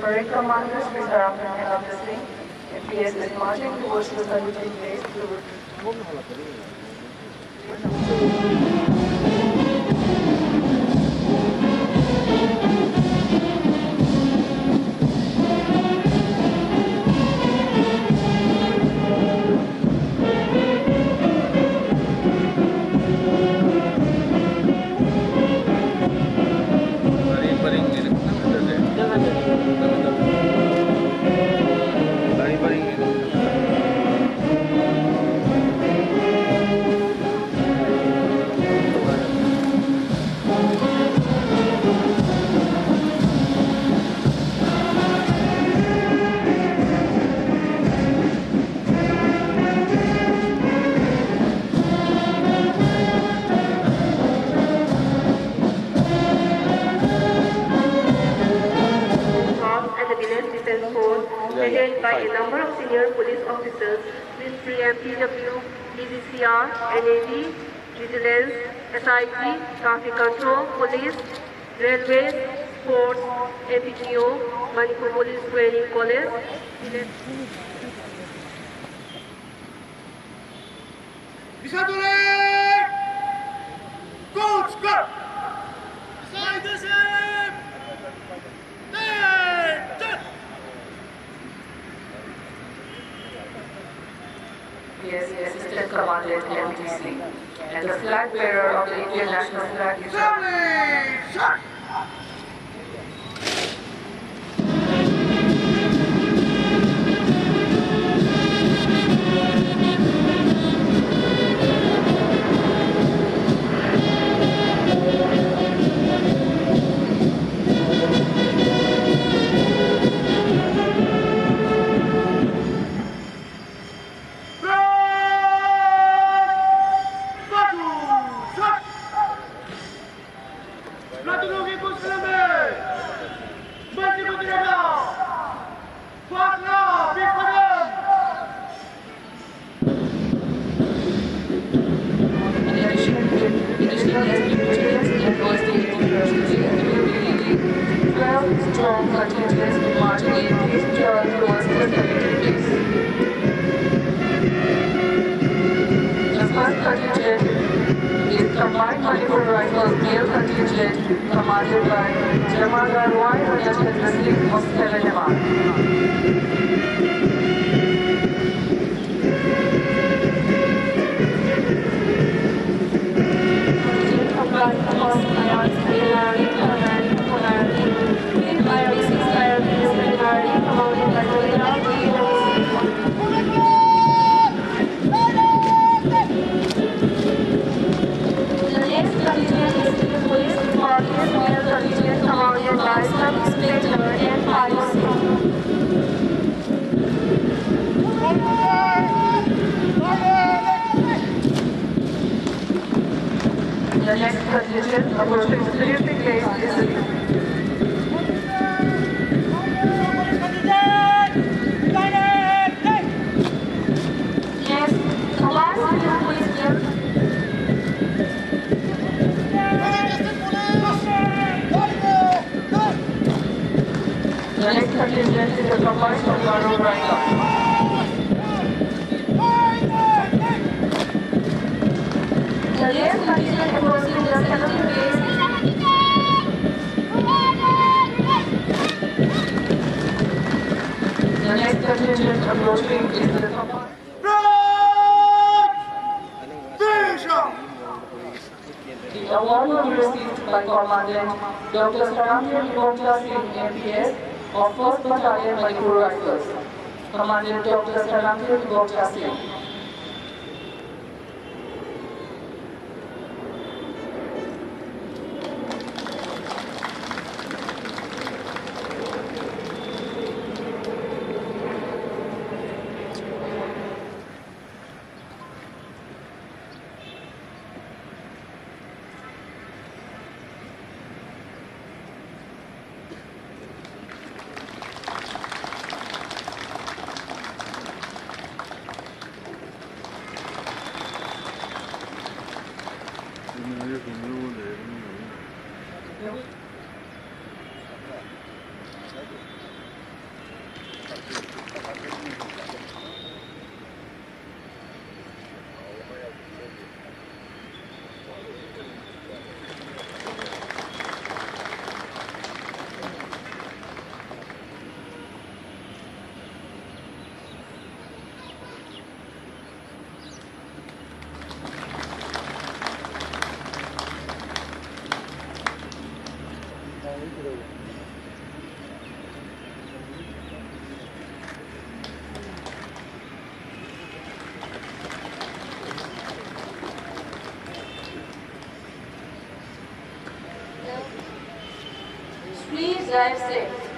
Parade commanders, Mr. Ahmed and obviously, MPS is marching towards the saluting place through. Headed by a number of senior police officers, Ministry MPW, DGCR, NAV, Vigilance, SIT, Traffic Control, Police, Railways, Sports, APTO, Manipur Police Training College. Yes, Assistant Commandant MTC, and the flag bearer of the Indian national flag is strong contingents marching in peace towards the saluting place. The first contingent is Combined Manipur Rifles male contingent commanded by Jamadar Roy Rajachandra Singh of 7 MR. The next condition approaching the saluting place is the next contingent is a combined Bangaro Rifle. The next contingent approaching the saluting place The next contingent approaching is the combined. The award will be received by Commandant Dr. Saramya Gopta Singh, MPS of 1st Battalion Manipur Rifles. Commandant Dr. Saramya Gopta Singh. Please drive safe.